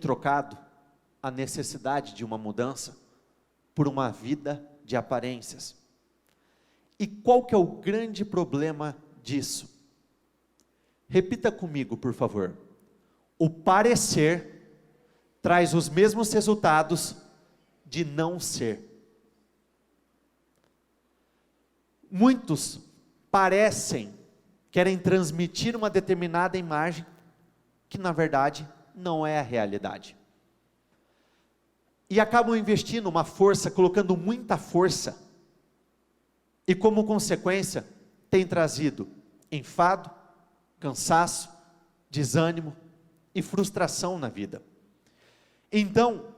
trocado a necessidade de uma mudança por uma vida de aparências. E qual que é o grande problema disso? Repita comigo, por favor. O parecer traz os mesmos resultados de não ser. Muitos querem transmitir uma determinada imagem, que na verdade não é a realidade. E acabam investindo uma força, colocando muita força, e como consequência, tem trazido enfado, cansaço, desânimo e frustração na vida. Então,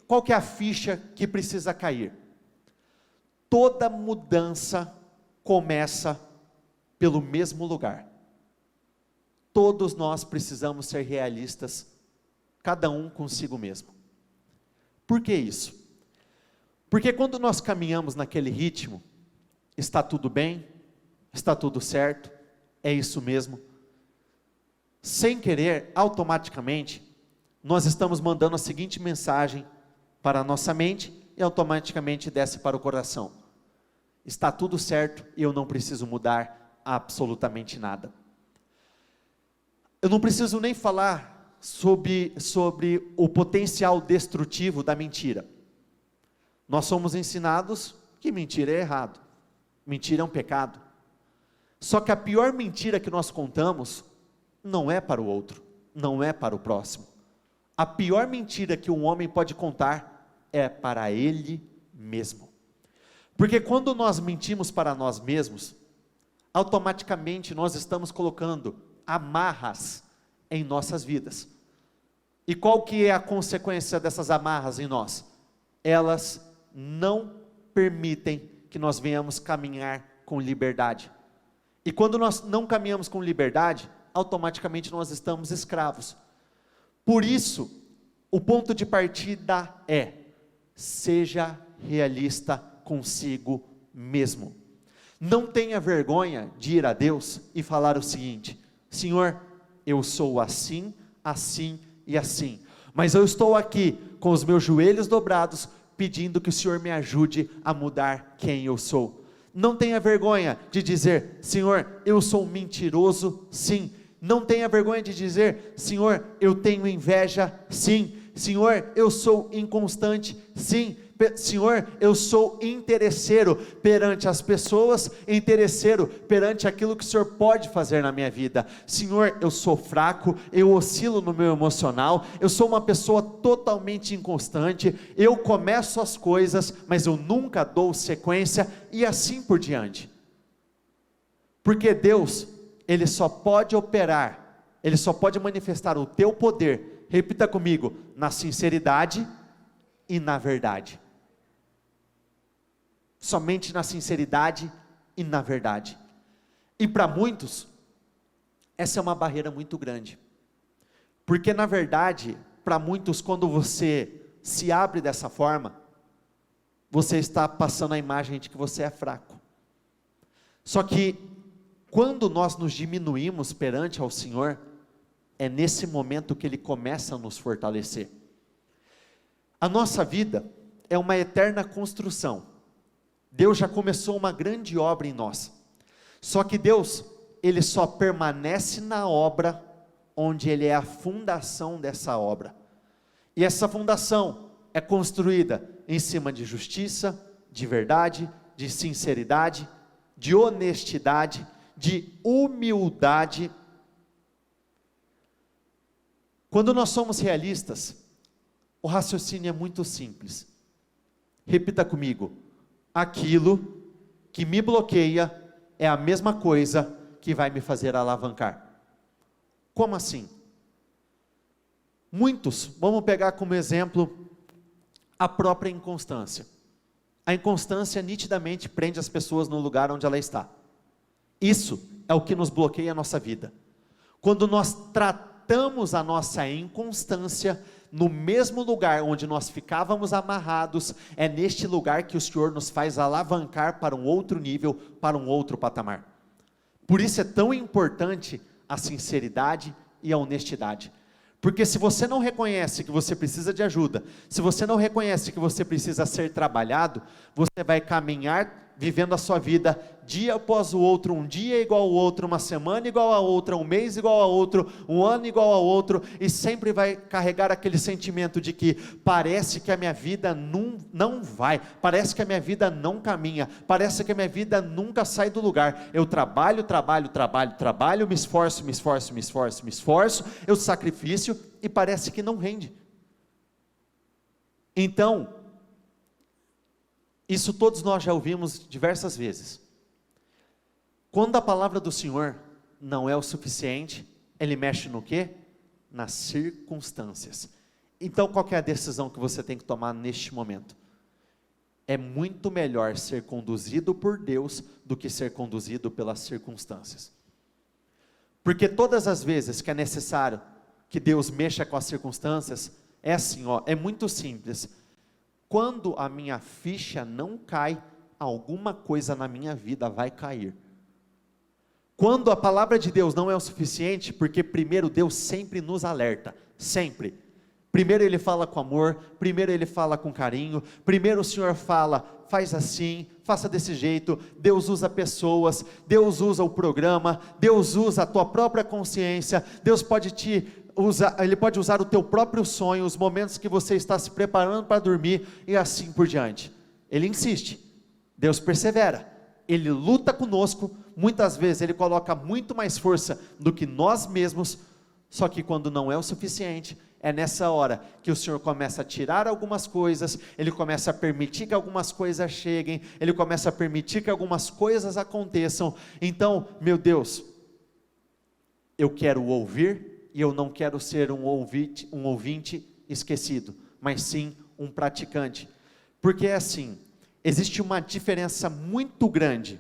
qual que é a ficha que precisa cair? Toda mudança começa pelo mesmo lugar. Todos nós precisamos ser realistas, cada um consigo mesmo. Por que isso? Porque quando nós caminhamos naquele ritmo, está tudo bem, está tudo certo, é isso mesmo. Sem querer, automaticamente, nós estamos mandando a seguinte mensagem para a nossa mente e automaticamente desce para o coração: está tudo certo e eu não preciso mudar absolutamente nada. Eu não preciso nem falar sobre o potencial destrutivo da mentira. Nós somos ensinados que mentira é errado, mentira é um pecado. Só que a pior mentira que nós contamos não é para o outro, não é para o próximo. A pior mentira que um homem pode contar é para ele mesmo. Porque quando nós mentimos para nós mesmos, automaticamente nós estamos colocando amarras em nossas vidas. E qual que é a consequência dessas amarras em nós? Elas não permitem que nós venhamos caminhar com liberdade. E quando nós não caminhamos com liberdade, automaticamente nós estamos escravos. Por isso, o ponto de partida é: seja realista consigo mesmo. Não tenha vergonha de ir a Deus e falar o seguinte: Senhor, eu sou assim, assim e assim, mas eu estou aqui com os meus joelhos dobrados, pedindo que o Senhor me ajude a mudar quem eu sou. Não tenha vergonha de dizer: Senhor, eu sou mentiroso, sim. Não tenha vergonha de dizer: Senhor, eu tenho inveja, sim. Senhor, eu sou inconstante, sim. Senhor, eu sou interesseiro perante as pessoas, interesseiro perante aquilo que o Senhor pode fazer na minha vida. Senhor, eu sou fraco, eu oscilo no meu emocional, eu sou uma pessoa totalmente inconstante, eu começo as coisas, mas eu nunca dou sequência, e assim por diante. Porque Deus, Ele só pode operar, Ele só pode manifestar o teu poder, repita comigo, na sinceridade e na verdade. Somente na sinceridade e na verdade. E para muitos, essa é uma barreira muito grande. Porque na verdade, para muitos, quando você se abre dessa forma, você está passando a imagem de que você é fraco. Só que, quando nós nos diminuímos perante ao Senhor, é nesse momento que Ele começa a nos fortalecer. A nossa vida é uma eterna construção. Deus já começou uma grande obra em nós. Só que Deus, Ele só permanece na obra onde Ele é a fundação dessa obra. E essa fundação é construída em cima de justiça, de verdade, de sinceridade, de honestidade, de humildade. Quando nós somos realistas, o raciocínio é muito simples. Repita comigo: aquilo que me bloqueia é a mesma coisa que vai me fazer alavancar. Como assim? Muitos, vamos pegar como exemplo a própria inconstância. A inconstância nitidamente prende as pessoas no lugar onde ela está. Isso é o que nos bloqueia a nossa vida. Quando nós tratamos a nossa inconstância no mesmo lugar onde nós ficávamos amarrados, é neste lugar que o Senhor nos faz alavancar para um outro nível, para um outro patamar. Por isso é tão importante a sinceridade e a honestidade. Porque se você não reconhece que você precisa de ajuda, se você não reconhece que você precisa ser trabalhado, você vai caminhar vivendo a sua vida dia após o outro, um dia igual ao outro, uma semana igual a outra, um mês igual a outro, um ano igual a outro, e sempre vai carregar aquele sentimento de que parece que a minha vida não vai, parece que a minha vida não caminha, parece que a minha vida nunca sai do lugar. Eu trabalho, me esforço, eu sacrifício e parece que não rende. Então, isso todos nós já ouvimos diversas vezes. Quando a palavra do Senhor não é o suficiente, Ele mexe no quê? Nas circunstâncias. Então qual que é a decisão que você tem que tomar neste momento? É muito melhor ser conduzido por Deus do que ser conduzido pelas circunstâncias. Porque todas as vezes que é necessário que Deus mexa com as circunstâncias, é assim, é muito simples. Quando a minha ficha não cai, alguma coisa na minha vida vai cair. Quando a palavra de Deus não é o suficiente, porque primeiro Deus sempre nos alerta, sempre. Primeiro Ele fala com amor, primeiro Ele fala com carinho, primeiro o Senhor fala, faz assim, faça desse jeito. Deus usa pessoas, Deus usa o programa, Deus usa a tua própria consciência, Deus pode Ele pode usar o teu próprio sonho, os momentos que você está se preparando para dormir e assim por diante. Ele insiste, Deus persevera, Ele luta conosco, muitas vezes Ele coloca muito mais força do que nós mesmos, só que quando não é o suficiente, é nessa hora que o Senhor começa a tirar algumas coisas, Ele começa a permitir que algumas coisas cheguem, Ele começa a permitir que algumas coisas aconteçam. Então, meu Deus, eu quero ouvir, e eu não quero ser um ouvinte esquecido, mas sim um praticante, porque é assim, existe uma diferença muito grande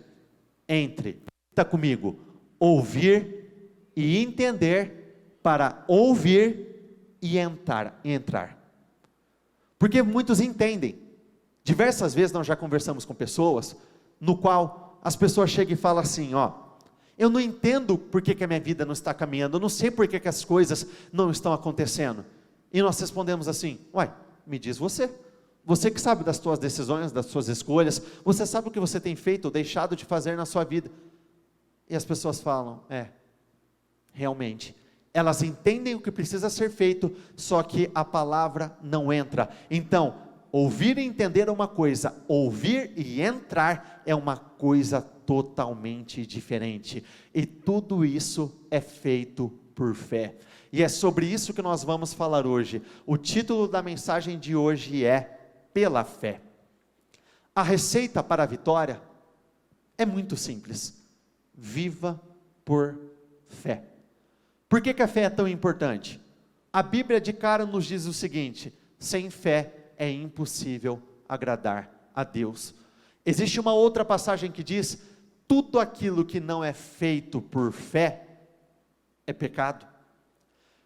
entre, está comigo, ouvir e entender, para ouvir e entrar, porque muitos entendem. Diversas vezes nós já conversamos com pessoas, no qual as pessoas chegam e falam assim, eu não entendo por que a minha vida não está caminhando, eu não sei por que as coisas não estão acontecendo, e nós respondemos assim, me diz você que sabe das suas decisões, das suas escolhas, você sabe o que você tem feito ou deixado de fazer na sua vida, e as pessoas falam, realmente, elas entendem o que precisa ser feito, só que a palavra não entra. Então, ouvir e entender é uma coisa, ouvir e entrar é uma coisa totalmente diferente, e tudo isso é feito por fé, e é sobre isso que nós vamos falar hoje. O título da mensagem de hoje é Pela Fé. A receita para a vitória é muito simples, viva por fé. Por que a fé é tão importante? A Bíblia de cara nos diz o seguinte, sem fé é impossível agradar a Deus. Existe uma outra passagem que diz, tudo aquilo que não é feito por fé, é pecado.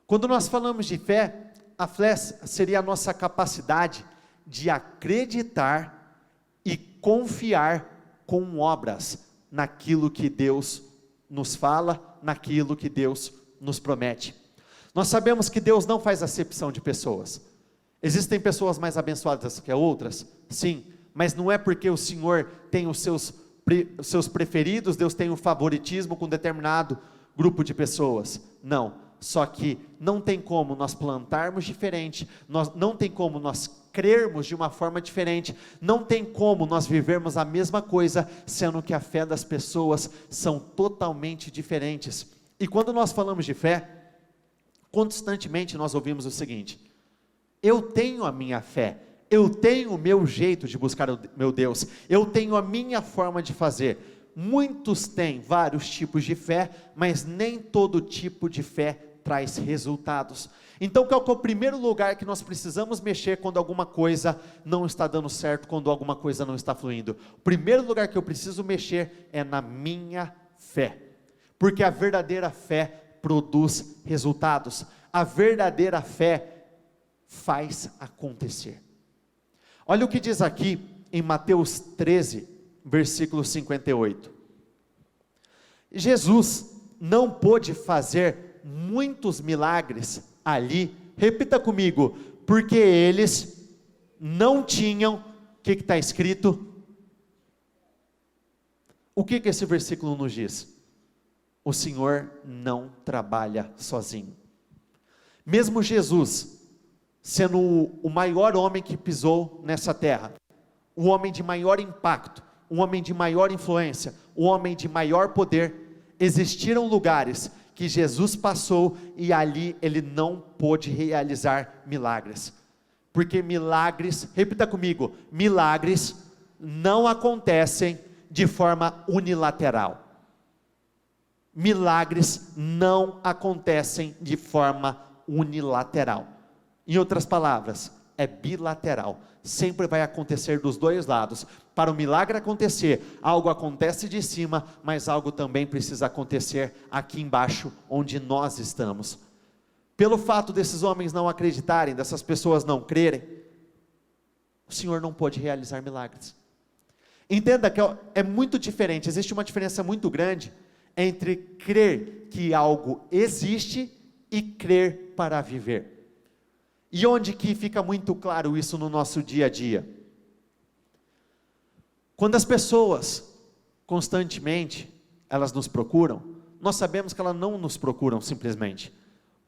Quando nós falamos de fé, a fé seria a nossa capacidade de acreditar e confiar com obras, naquilo que Deus nos fala, naquilo que Deus nos promete. Nós sabemos que Deus não faz acepção de pessoas. Existem pessoas mais abençoadas que outras? Sim, mas não é porque o Senhor tem os seus preferidos, Deus tem um favoritismo com determinado grupo de pessoas, não, só que não tem como nós plantarmos diferente, não tem como nós crermos de uma forma diferente, não tem como nós vivermos a mesma coisa, sendo que a fé das pessoas são totalmente diferentes. E quando nós falamos de fé, constantemente nós ouvimos o seguinte, eu tenho a minha fé, eu tenho o meu jeito de buscar o meu Deus, eu tenho a minha forma de fazer. Muitos têm vários tipos de fé, mas nem todo tipo de fé traz resultados. Então qual que é o primeiro lugar que nós precisamos mexer quando alguma coisa não está dando certo, quando alguma coisa não está fluindo? O primeiro lugar que eu preciso mexer é na minha fé, porque a verdadeira fé produz resultados, a verdadeira fé faz acontecer. Olha o que diz aqui em Mateus 13, versículo 58. Jesus não pôde fazer muitos milagres ali, repita comigo, porque eles não tinham, o que está escrito? O que esse versículo nos diz? O Senhor não trabalha sozinho. Mesmo Jesus, sendo o maior homem que pisou nessa terra, o homem de maior impacto, o homem de maior influência, o homem de maior poder, existiram lugares que Jesus passou e ali ele não pôde realizar milagres. Porque milagres, repita comigo, milagres não acontecem de forma unilateral. Milagres não acontecem de forma unilateral. Em outras palavras, é bilateral. Sempre vai acontecer dos dois lados. Para o milagre acontecer, algo acontece de cima, mas algo também precisa acontecer aqui embaixo, onde nós estamos. Pelo fato desses homens não acreditarem, dessas pessoas não crerem, o Senhor não pôde realizar milagres. Entenda que é muito diferente, existe uma diferença muito grande entre crer que algo existe e crer para viver. E onde que fica muito claro isso no nosso dia a dia? Quando as pessoas, constantemente, elas nos procuram, nós sabemos que elas não nos procuram simplesmente.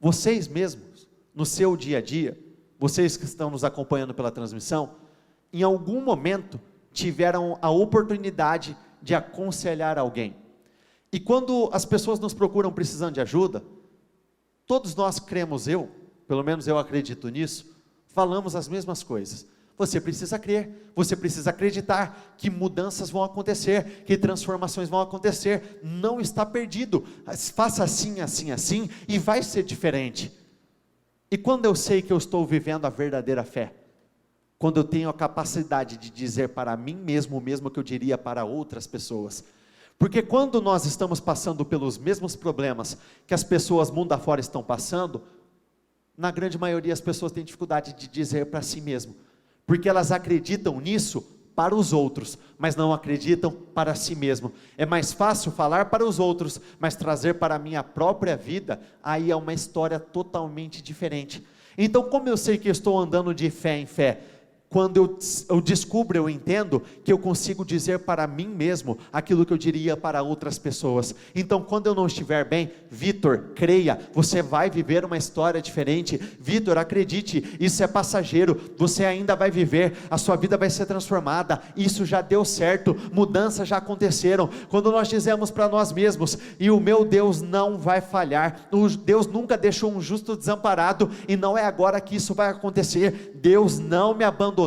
Vocês mesmos, no seu dia a dia, vocês que estão nos acompanhando pela transmissão, em algum momento, tiveram a oportunidade de aconselhar alguém. E quando as pessoas nos procuram precisando de ajuda, todos nós cremos, pelo menos eu acredito nisso, falamos as mesmas coisas. Você precisa crer, você precisa acreditar que mudanças vão acontecer, que transformações vão acontecer, não está perdido, faça assim, assim, assim, e vai ser diferente. E quando eu sei que eu estou vivendo a verdadeira fé, quando eu tenho a capacidade de dizer para mim mesmo o mesmo que eu diria para outras pessoas, porque quando nós estamos passando pelos mesmos problemas que as pessoas mundo afora estão passando, na grande maioria as pessoas têm dificuldade de dizer para si mesmo, porque elas acreditam nisso para os outros, mas não acreditam para si mesmo. É mais fácil falar para os outros, mas trazer para a minha própria vida, aí é uma história totalmente diferente. Então, como eu sei que eu estou andando de fé em fé? Quando eu descubro, eu entendo que eu consigo dizer para mim mesmo aquilo que eu diria para outras pessoas. Então, quando eu não estiver bem, Vitor, creia, você vai viver uma história diferente. Vitor, acredite, isso é passageiro, você ainda vai viver, a sua vida vai ser transformada, isso já deu certo, mudanças já aconteceram. Quando nós dizemos para nós mesmos, e o meu Deus não vai falhar, Deus nunca deixou um justo desamparado, e não é agora que isso vai acontecer, Deus não me abandonou,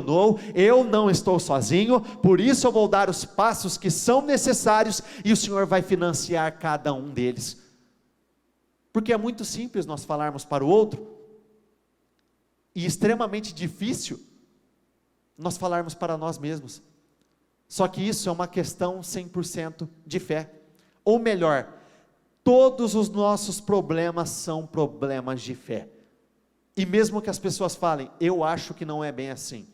eu não estou sozinho, por isso eu vou dar os passos que são necessários, e o Senhor vai financiar cada um deles. Porque é muito simples nós falarmos para o outro, e extremamente difícil nós falarmos para nós mesmos. Só que isso é uma questão 100% de fé. Ou melhor, todos os nossos problemas são problemas de fé. E mesmo que as pessoas falem, eu acho que não é bem assim,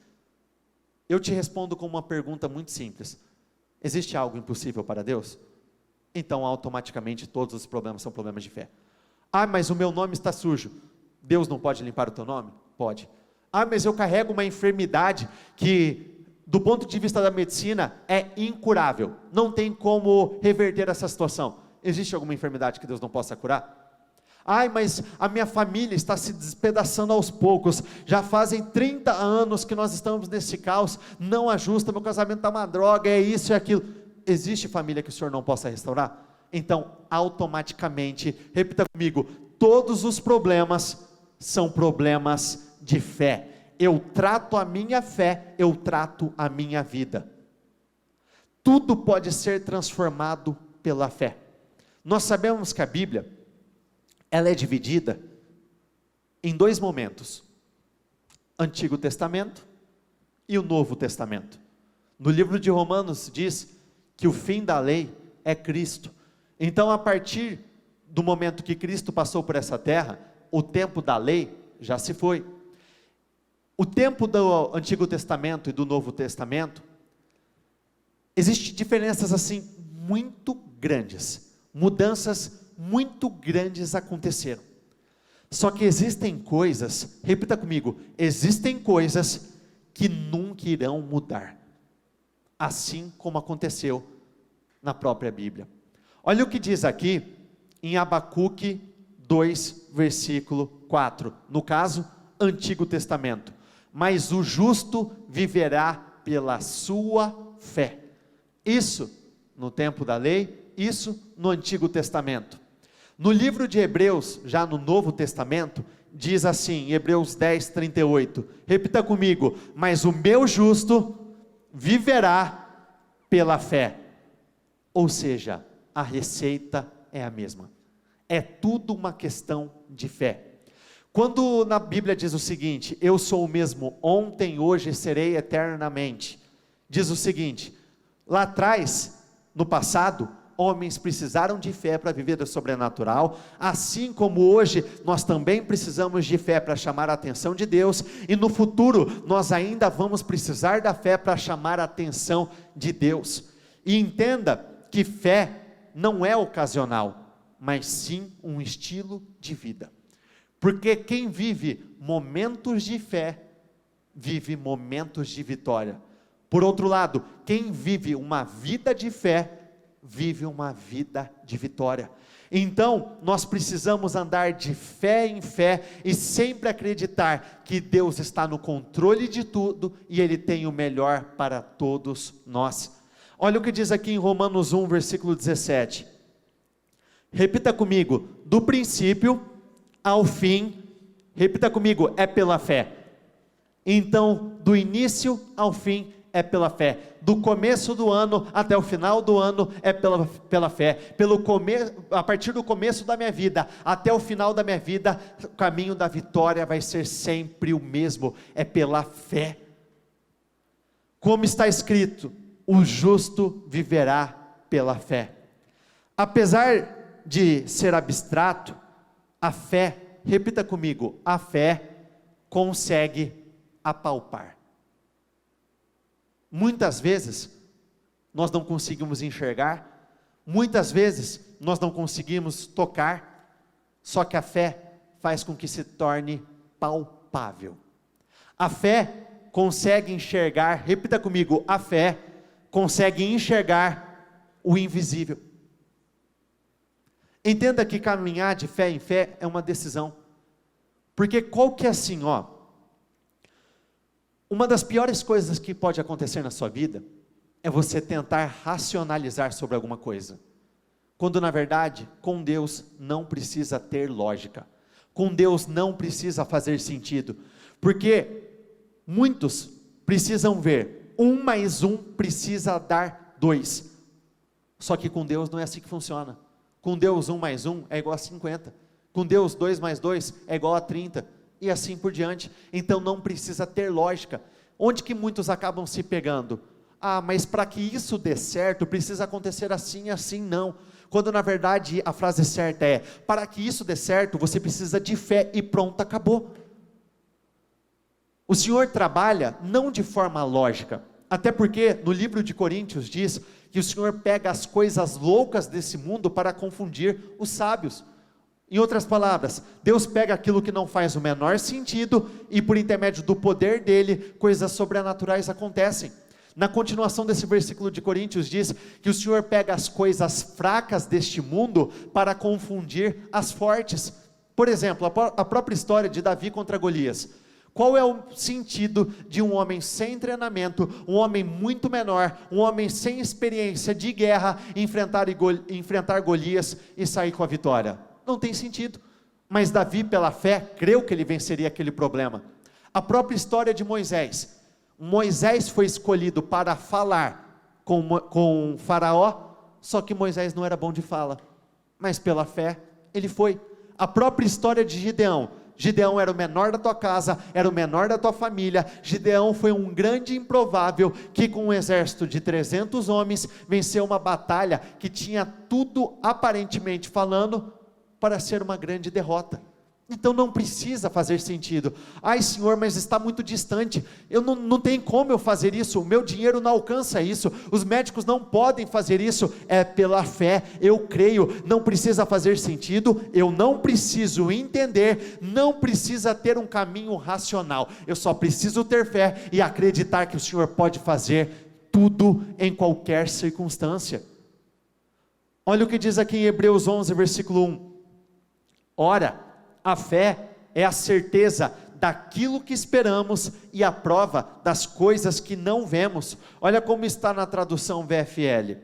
eu te respondo com uma pergunta muito simples: existe algo impossível para Deus? Então automaticamente todos os problemas são problemas de fé. Ah, mas o meu nome está sujo, Deus não pode limpar o teu nome? Pode. Ah, mas eu carrego uma enfermidade que, do ponto de vista da medicina, é incurável, não tem como reverter essa situação. Existe alguma enfermidade que Deus não possa curar? Ai, mas a minha família está se despedaçando aos poucos, já fazem 30 anos que nós estamos nesse caos, não ajusta, meu casamento está uma droga, é isso e aquilo. Existe família que o Senhor não possa restaurar? Então, automaticamente, repita comigo, todos os problemas são problemas de fé. Eu trato a minha fé, eu trato a minha vida. Tudo pode ser transformado pela fé. Nós sabemos que a Bíblia, ela é dividida em dois momentos: Antigo Testamento e o Novo Testamento. No livro de Romanos diz que o fim da lei é Cristo. Então, a partir do momento que Cristo passou por essa terra, o tempo da lei já se foi. O tempo do Antigo Testamento e do Novo Testamento, existem diferenças assim muito grandes, mudanças muito grandes aconteceram. Só que existem coisas, repita comigo, existem coisas que nunca irão mudar, assim como aconteceu na própria Bíblia. Olha o que diz aqui em Abacuque 2, versículo 4, no caso, Antigo Testamento: mas o justo viverá pela sua fé. Isso no tempo da lei, isso no Antigo Testamento. No livro de Hebreus, já no Novo Testamento, diz assim, Hebreus 10, 38, repita comigo: mas o meu justo viverá pela fé. Ou seja, a receita é a mesma, é tudo uma questão de fé. Quando na Bíblia diz o seguinte: eu sou o mesmo ontem, hoje e serei eternamente, diz o seguinte, lá atrás, no passado, homens precisaram de fé para viver do sobrenatural, assim como hoje nós também precisamos de fé para chamar a atenção de Deus, e no futuro nós ainda vamos precisar da fé para chamar a atenção de Deus. E entenda que fé não é ocasional, mas sim um estilo de vida, porque quem vive momentos de fé, vive momentos de vitória. Por outro lado, quem vive uma vida de fé, vive uma vida de vitória. Então, nós precisamos andar de fé em fé, e sempre acreditar que Deus está no controle de tudo, e Ele tem o melhor para todos nós. Olha o que diz aqui em Romanos 1, versículo 17, repita comigo: do princípio ao fim, repita comigo, é pela fé. Então, do início ao fim, é pela fé, do começo do ano até o final do ano, é pela fé, a partir do começo da minha vida, até o final da minha vida, o caminho da vitória vai ser sempre o mesmo, é pela fé. Como está escrito, o justo viverá pela fé. Apesar de ser abstrato, a fé, repita comigo, a fé consegue apalpar. Muitas vezes, nós não conseguimos enxergar, muitas vezes, nós não conseguimos tocar, só que a fé faz com que se torne palpável. A fé consegue enxergar, repita comigo, a fé consegue enxergar o invisível. Entenda que caminhar de fé em fé é uma decisão, porque qual que é assim, uma das piores coisas que pode acontecer na sua vida, é você tentar racionalizar sobre alguma coisa, quando na verdade, com Deus não precisa ter lógica, com Deus não precisa fazer sentido, porque muitos precisam ver, 1 mais 1 precisa dar 2, só que com Deus não é assim que funciona. Com Deus 1 mais 1 é igual a 50, com Deus 2 mais 2 é igual a 30, e assim por diante. Então não precisa ter lógica. Onde que muitos acabam se pegando? Mas para que isso dê certo, precisa acontecer assim e assim. Não, quando na verdade a frase certa é, para que isso dê certo, você precisa de fé, e pronto, acabou. O Senhor trabalha não de forma lógica, até porque no livro de Coríntios diz, que o Senhor pega as coisas loucas desse mundo, para confundir os sábios. Em outras palavras, Deus pega aquilo que não faz o menor sentido, e por intermédio do poder dele, coisas sobrenaturais acontecem. Na continuação desse versículo de Coríntios diz, que o Senhor pega as coisas fracas deste mundo, para confundir as fortes. Por exemplo, a própria história de Davi contra Golias. Qual é o sentido de um homem sem treinamento, um homem muito menor, um homem sem experiência de guerra, enfrentar Golias e sair com a vitória? Não tem sentido. Mas Davi, pela fé, creu que ele venceria aquele problema. A própria história de Moisés. Moisés foi escolhido para falar com Faraó, só que Moisés não era bom de fala, mas pela fé ele foi. A própria história de Gideão. Gideão era o menor da tua casa, era o menor da tua família. Gideão foi um grande improvável, que com um exército de 300 homens, venceu uma batalha que tinha tudo, aparentemente falando, para ser uma grande derrota. Então não precisa fazer sentido. Ai, Senhor, mas está muito distante, eu não tem como eu fazer isso, o meu dinheiro não alcança isso, os médicos não podem fazer isso. É pela fé, eu creio, não precisa fazer sentido, eu não preciso entender, não precisa ter um caminho racional, eu só preciso ter fé e acreditar que o Senhor pode fazer tudo em qualquer circunstância. Olha o que diz aqui em Hebreus 11, versículo 1. Ora, a fé é a certeza daquilo que esperamos e a prova das coisas que não vemos. Olha como está na tradução VFL.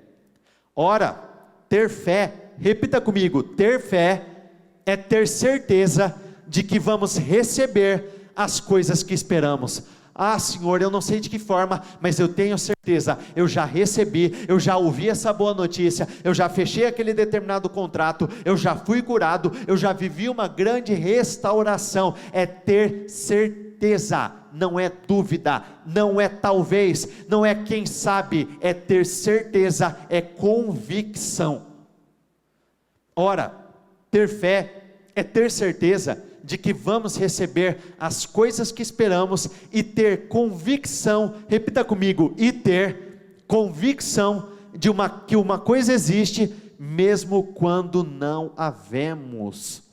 Ora, ter fé, repita comigo, ter fé é ter certeza de que vamos receber as coisas que esperamos. Ah, Senhor, eu não sei de que forma, mas eu tenho certeza, eu já recebi, eu já ouvi essa boa notícia, eu já fechei aquele determinado contrato, eu já fui curado, eu já vivi uma grande restauração. É ter certeza, não é dúvida, não é talvez, não é quem sabe, é ter certeza, é convicção. Ora, ter fé é ter certeza de que vamos receber as coisas que esperamos e ter convicção, repita comigo, e ter convicção de que uma coisa existe, mesmo quando não a vemos.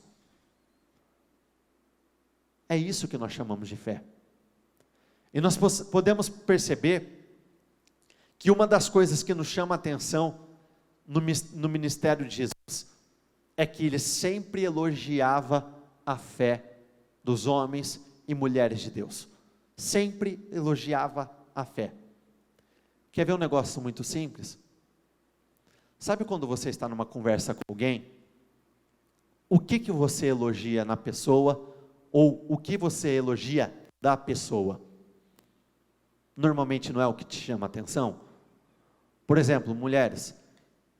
É isso que nós chamamos de fé. E nós podemos perceber que uma das coisas que nos chama a atenção no ministério de Jesus é que ele sempre elogiava a fé dos homens e mulheres de Deus, sempre elogiava a fé. Quer ver um negócio muito simples? Sabe quando você está numa conversa com alguém, o que você elogia na pessoa, ou o que você elogia da pessoa? Normalmente não é o que te chama a atenção? Por exemplo, mulheres,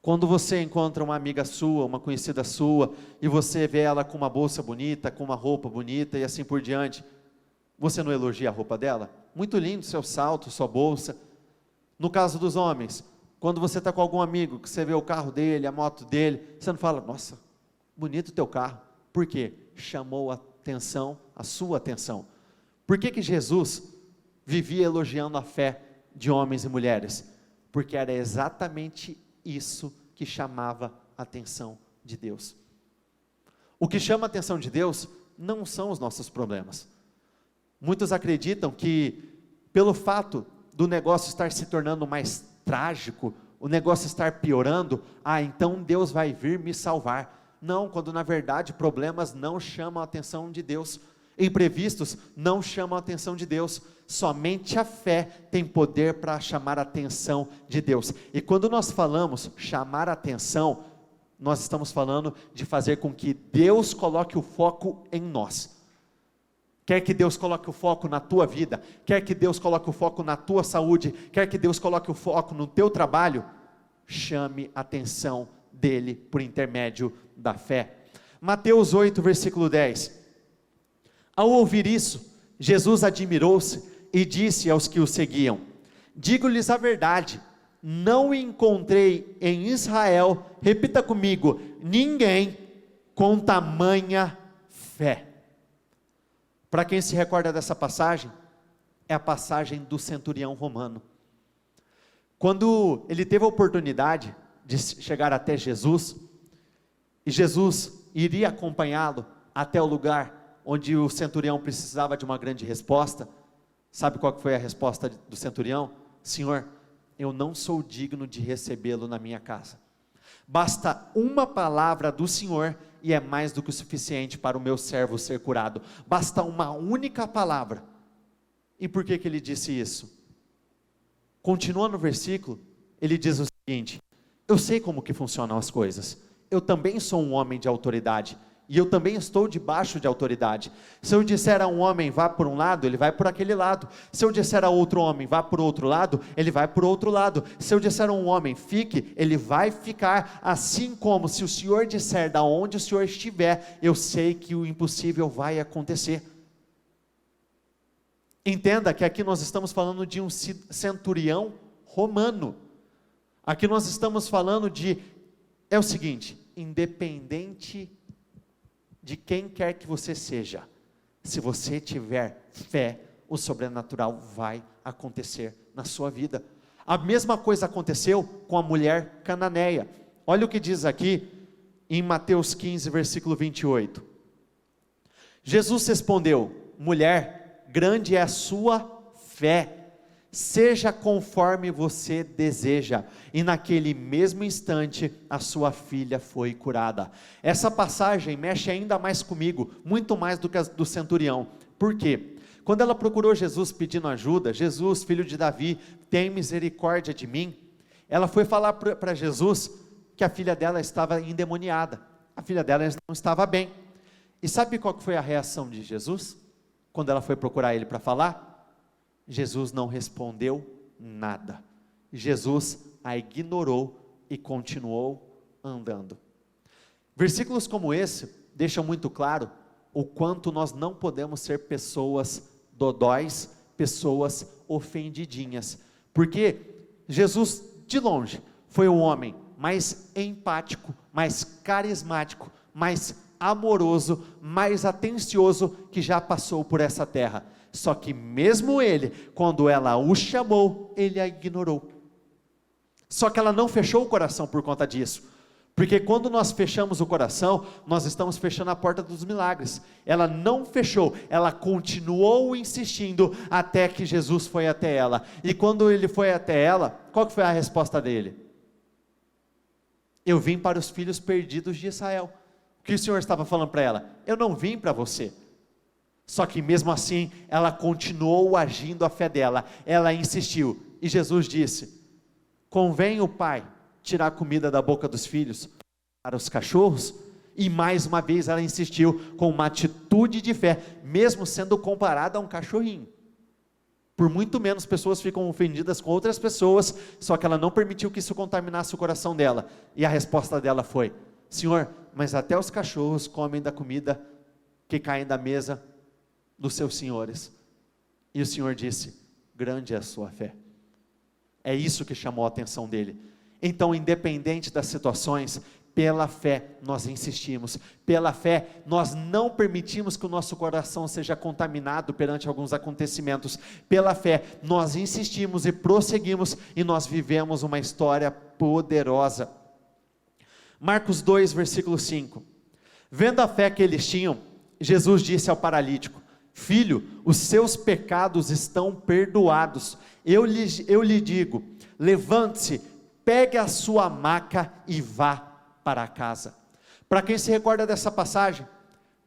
quando você encontra uma amiga sua, uma conhecida sua, e você vê ela com uma bolsa bonita, com uma roupa bonita e assim por diante, você não elogia a roupa dela? Muito lindo seu salto, sua bolsa. No caso dos homens, quando você está com algum amigo, que você vê o carro dele, a moto dele, você não fala, nossa, bonito o teu carro. Por quê? Chamou a atenção, a sua atenção. Por que Jesus vivia elogiando a fé de homens e mulheres? Porque era exatamente isso que chamava a atenção de Deus. O que chama a atenção de Deus não são os nossos problemas. Muitos acreditam que pelo fato do negócio estar se tornando mais trágico, o negócio estar piorando, então Deus vai vir me salvar. Não, quando na verdade problemas não chamam a atenção de Deus, imprevistos não chamam a atenção de Deus. Somente a fé tem poder para chamar a atenção de Deus. E quando nós falamos chamar a atenção, nós estamos falando de fazer com que Deus coloque o foco em nós. Quer que Deus coloque o foco na tua vida, quer que Deus coloque o foco na tua saúde, quer que Deus coloque o foco no teu trabalho, chame a atenção dele por intermédio da fé. Mateus 8, versículo 10. Ao ouvir isso, Jesus admirou-se e disse aos que o seguiam: digo-lhes a verdade, não encontrei em Israel, repita comigo, ninguém com tamanha fé. Para quem se recorda dessa passagem, é a passagem do centurião romano. Quando ele teve a oportunidade de chegar até Jesus, e Jesus iria acompanhá-lo até o lugar onde o centurião precisava de uma grande resposta, sabe qual foi a resposta do centurião? Senhor, eu não sou digno de recebê-lo na minha casa. Basta uma palavra do Senhor e é mais do que o suficiente para o meu servo ser curado. Basta uma única palavra. E por que ele disse isso? Continua no versículo, ele diz o seguinte: eu sei como que funcionam as coisas. Eu também sou um homem de autoridade. E eu também estou debaixo de autoridade. Se eu disser a um homem, vá por um lado, ele vai por aquele lado. Se eu disser a outro homem, vá por outro lado, ele vai por outro lado. Se eu disser a um homem, fique, ele vai ficar. Assim como se o Senhor disser da onde o Senhor estiver, eu sei que o impossível vai acontecer. Entenda que aqui nós estamos falando de um centurião romano. Aqui nós estamos falando é o seguinte, independente de quem quer que você seja, se você tiver fé, o sobrenatural vai acontecer na sua vida. A mesma coisa aconteceu com a mulher cananeia. Olha o que diz aqui em Mateus 15, versículo 28. Jesus respondeu: mulher, grande é a sua fé, seja conforme você deseja. E naquele mesmo instante, a sua filha foi curada. Essa passagem mexe ainda mais comigo, muito mais do que a do centurião. Por quê? Quando ela procurou Jesus pedindo ajuda, Jesus, filho de Davi, tem misericórdia de mim. Ela foi falar para Jesus que a filha dela estava endemoniada. A filha dela não estava bem. E sabe qual que foi a reação de Jesus? Quando ela foi procurar ele para falar, Jesus não respondeu nada. Jesus a ignorou e continuou andando. Versículos como esse deixam muito claro o quanto nós não podemos ser pessoas dodóis, pessoas ofendidinhas, porque Jesus, de longe, foi o homem mais empático, mais carismático, mais amoroso, mais atencioso que já passou por essa terra. Só que mesmo ele, quando ela o chamou, ele a ignorou. Só que ela não fechou o coração por conta disso, porque quando nós fechamos o coração, nós estamos fechando a porta dos milagres. Ela não fechou, ela continuou insistindo até que Jesus foi até ela. E quando ele foi até ela, qual que foi a resposta dele? Eu vim para os filhos perdidos de Israel. O que o Senhor estava falando para ela? Eu não vim para você. Só que mesmo assim, ela continuou agindo a fé dela, ela insistiu, e Jesus disse: convém o pai tirar a comida da boca dos filhos para os cachorros? E mais uma vez ela insistiu com uma atitude de fé, mesmo sendo comparada a um cachorrinho. Por muito menos pessoas ficam ofendidas com outras pessoas, só que ela não permitiu que isso contaminasse o coração dela, e a resposta dela foi: Senhor, mas até os cachorros comem da comida que cai da mesa dos seus senhores. E o Senhor disse: grande é a sua fé. É isso que chamou a atenção dele. Então, independente das situações, pela fé nós insistimos, pela fé nós não permitimos que o nosso coração seja contaminado perante alguns acontecimentos, pela fé nós insistimos e prosseguimos, e nós vivemos uma história poderosa. Marcos 2, versículo 5, vendo a fé que eles tinham, Jesus disse ao paralítico: filho, os seus pecados estão perdoados. Eu lhe digo, levante-se, pegue a sua maca e vá para casa. Para quem se recorda dessa passagem,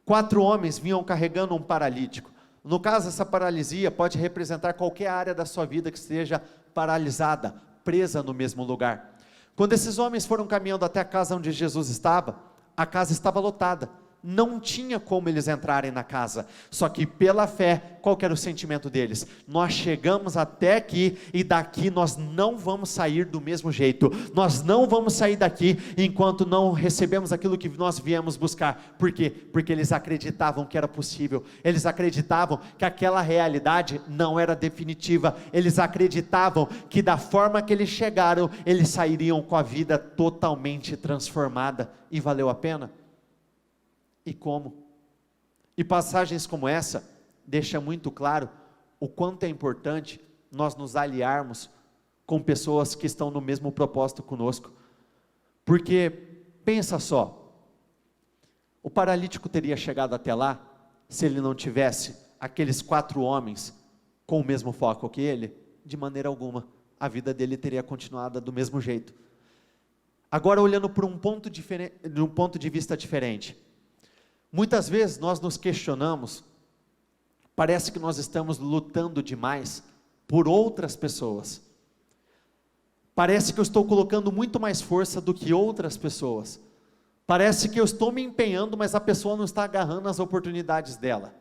4 homens vinham carregando um paralítico. No caso, essa paralisia pode representar qualquer área da sua vida que esteja paralisada, presa no mesmo lugar. Quando esses homens foram caminhando até a casa onde Jesus estava, a casa estava lotada, não tinha como eles entrarem na casa, só que pela fé, qual que era o sentimento deles? Nós chegamos até aqui, e daqui nós não vamos sair do mesmo jeito, nós não vamos sair daqui, enquanto não recebemos aquilo que nós viemos buscar. Por quê? Porque eles acreditavam que era possível, eles acreditavam que aquela realidade não era definitiva, eles acreditavam que da forma que eles chegaram, eles sairiam com a vida totalmente transformada, e valeu a pena? E como? E passagens como essa deixa muito claro o quanto é importante nós nos aliarmos com pessoas que estão no mesmo propósito conosco. Porque pensa só, o paralítico teria chegado até lá se ele não tivesse aqueles 4 homens com o mesmo foco que ele? De maneira alguma. A vida dele teria continuado do mesmo jeito. Agora, olhando por um ponto de vista diferente, muitas vezes nós nos questionamos, parece que nós estamos lutando demais por outras pessoas, parece que eu estou colocando muito mais força do que outras pessoas, parece que eu estou me empenhando, mas a pessoa não está agarrando as oportunidades dela.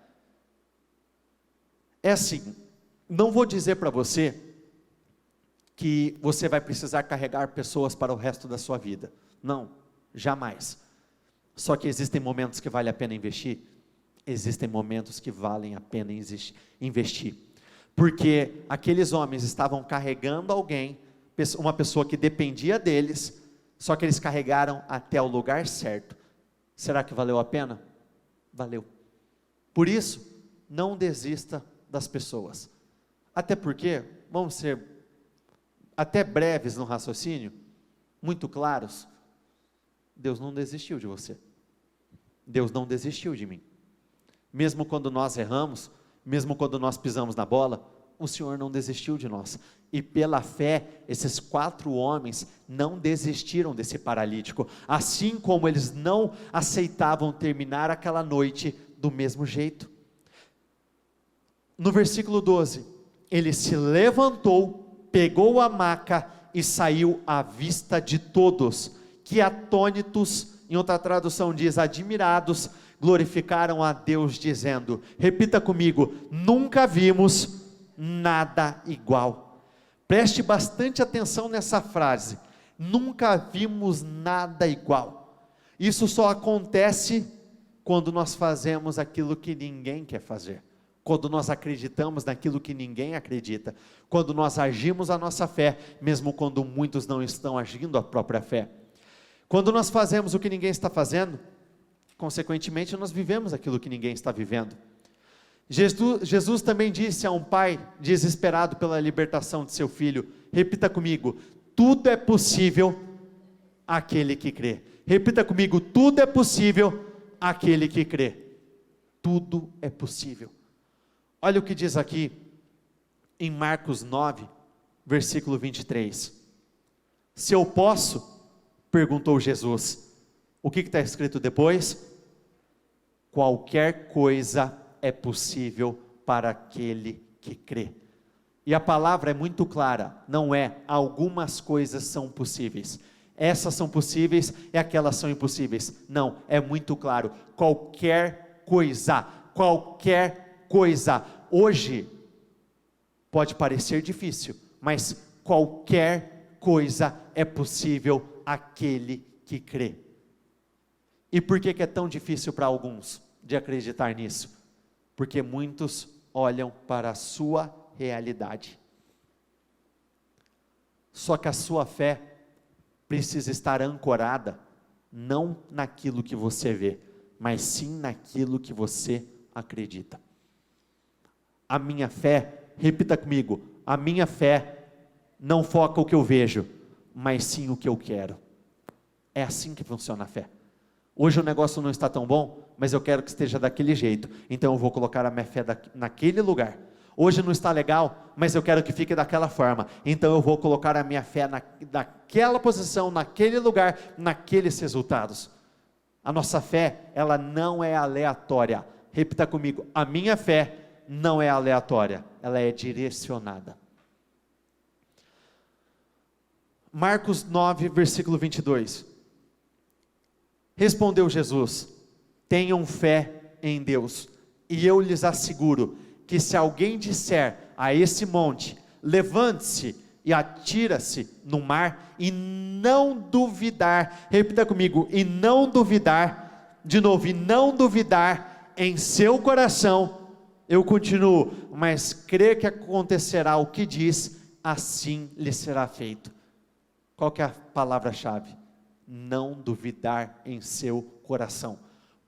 É assim, não vou dizer para você que você vai precisar carregar pessoas para o resto da sua vida, não, jamais. Só que existem momentos que vale a pena investir, existem momentos que valem a pena investir, porque aqueles homens estavam carregando alguém, uma pessoa que dependia deles, só que eles carregaram até o lugar certo. Será que valeu a pena? valeu. Por isso, não desista das pessoas. Até porque, vamos ser até breves no raciocínio, muito claros, Deus não desistiu de você. Deus não desistiu de mim. Mesmo quando nós erramos, mesmo quando nós pisamos na bola, o Senhor não desistiu de nós. E pela fé, esses 4 homens não desistiram desse paralítico, assim como eles não aceitavam terminar aquela noite do mesmo jeito. No versículo 12, ele se levantou, pegou a maca e saiu à vista de todos, que atônitos, em outra tradução diz admirados, glorificaram a Deus dizendo, repita comigo, nunca vimos nada igual. Preste bastante atenção nessa frase, nunca vimos nada igual. Isso só acontece quando nós fazemos aquilo que ninguém quer fazer, quando nós acreditamos naquilo que ninguém acredita, quando nós agimos a nossa fé, mesmo quando muitos não estão agindo a própria fé. Quando nós fazemos o que ninguém está fazendo, consequentemente nós vivemos aquilo que ninguém está vivendo. Jesus também disse a um pai desesperado pela libertação de seu filho, repita comigo, tudo é possível àquele que crê. Repita comigo, tudo é possível àquele que crê. Tudo é possível. Olha o que diz aqui em Marcos 9, versículo 23. Se eu posso, perguntou Jesus, o que está escrito depois? Qualquer coisa é possível para aquele que crê. E a palavra é muito clara, não é algumas coisas são possíveis, essas são possíveis e aquelas são impossíveis, não, é muito claro, qualquer coisa, hoje pode parecer difícil, mas qualquer coisa é possível àquele que crê. E por que é tão difícil para alguns de acreditar nisso? Porque muitos olham para a sua realidade. Só que a sua fé precisa estar ancorada, não naquilo que você vê, mas sim naquilo que você acredita. A minha fé, repita comigo, a minha fé não foca o que eu vejo, mas sim o que eu quero. É assim que funciona a fé. Hoje o negócio não está tão bom, mas eu quero que esteja daquele jeito, então eu vou colocar a minha fé naquele lugar. Hoje não está legal, mas eu quero que fique daquela forma, então eu vou colocar a minha fé naquela posição, naquele lugar, naqueles resultados. A nossa fé, ela não é aleatória. Repita comigo, a minha fé não é aleatória, ela é direcionada. Marcos 9, versículo 22. Respondeu Jesus, tenham fé em Deus, e eu lhes asseguro, que se alguém disser a esse monte, levante-se e atira-se no mar, e não duvidar, repita comigo, e não duvidar, de novo, e não duvidar em seu coração, eu continuo, mas crê que acontecerá o que diz, assim lhe será feito. Qual que é a palavra-chave? Não duvidar em seu coração,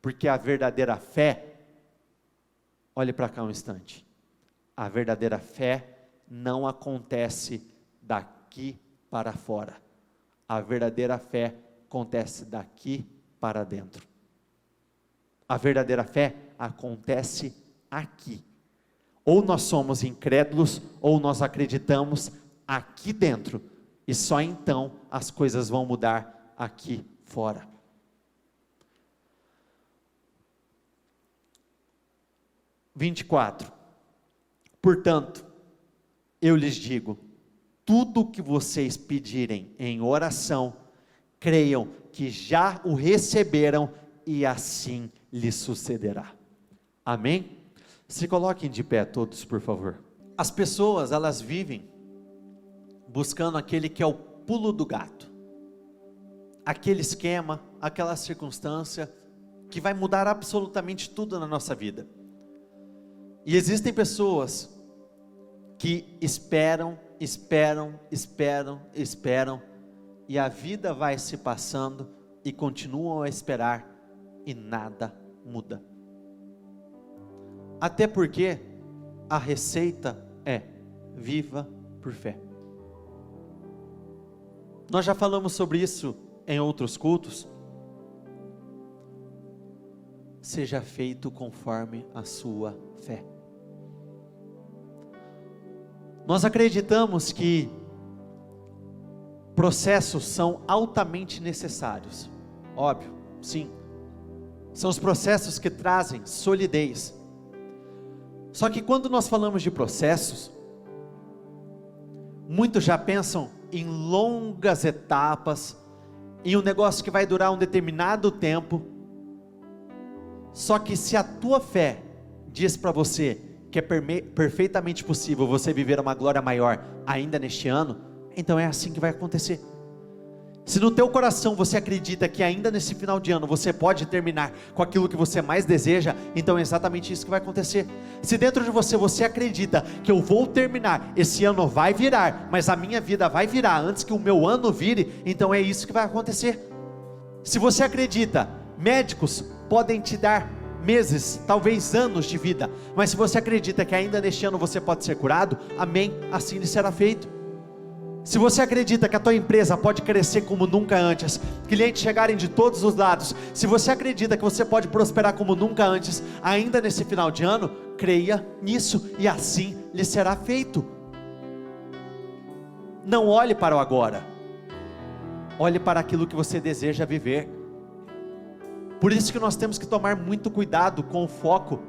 porque a verdadeira fé, olhe para cá um instante, a verdadeira fé não acontece daqui para fora, a verdadeira fé acontece daqui para dentro. A verdadeira fé acontece aqui. Ou nós somos incrédulos, ou nós acreditamos aqui dentro, e só então as coisas vão mudar aqui fora. Portanto, eu lhes digo, tudo o que vocês pedirem em oração, creiam que já o receberam e assim lhes sucederá. Amém? Se coloquem de pé todos, por favor. As pessoas, elas vivem buscando aquele que é o pulo do gato, aquele esquema, aquela circunstância que vai mudar absolutamente tudo na nossa vida. E existem pessoas que esperam, e a vida vai se passando e continuam a esperar e nada muda. Até porque a receita é: viva por fé. Nós já falamos sobre isso em outros cultos. Seja feito conforme a sua fé. Nós acreditamos que processos são altamente necessários. Óbvio, sim. São os processos que trazem solidez. Só que quando nós falamos de processos, muitos já pensam em longas etapas, em um negócio que vai durar um determinado tempo. Só que se a tua fé diz para você que é perfeitamente possível você viver uma glória maior ainda neste ano, então é assim que vai acontecer. Se no teu coração você acredita que ainda nesse final de ano você pode terminar com aquilo que você mais deseja, então é exatamente isso que vai acontecer. Se dentro de você acredita que eu vou terminar, esse ano vai virar, mas a minha vida vai virar antes que o meu ano vire, então é isso que vai acontecer. Se você acredita, médicos podem te dar meses, talvez anos de vida, mas se você acredita que ainda neste ano você pode ser curado, amém, assim lhe será feito. Se você acredita que a tua empresa pode crescer como nunca antes, clientes chegarem de todos os lados, se você acredita que você pode prosperar como nunca antes, ainda nesse final de ano, creia nisso e assim lhe será feito. Não olhe para o agora, olhe para aquilo que você deseja viver. Por isso que nós temos que tomar muito cuidado com o foco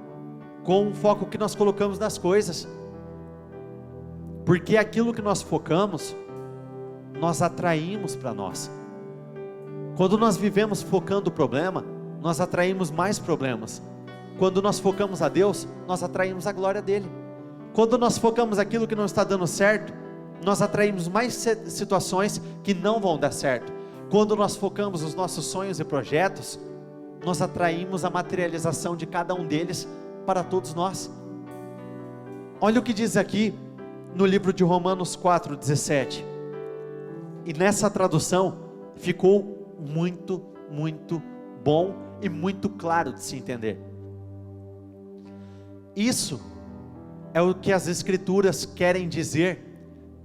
que nós colocamos nas coisas, porque aquilo que nós focamos, nós atraímos para nós. Quando nós vivemos focando o problema, nós atraímos mais problemas. Quando nós focamos a Deus, nós atraímos a glória dele. Quando nós focamos aquilo que não está dando certo, nós atraímos mais situações que não vão dar certo. Quando nós focamos os nossos sonhos e projetos, nós atraímos a materialização de cada um deles para todos nós. Olha o que diz aqui no livro de Romanos 4:17, e nessa tradução ficou muito, muito bom e muito claro de se entender. Isso é o que as escrituras querem dizer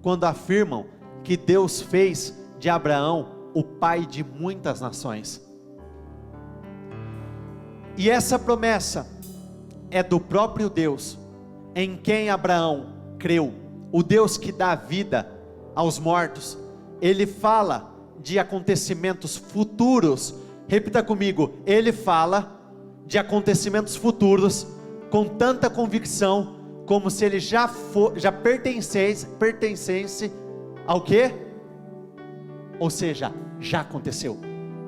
quando afirmam que Deus fez de Abraão o pai de muitas nações. E essa promessa é do próprio Deus, em quem Abraão creu, o Deus que dá vida aos mortos. Ele fala de acontecimentos futuros. Repita comigo: ele fala de acontecimentos futuros com tanta convicção, como se ele já pertencesse ao quê? Ou seja, já aconteceu,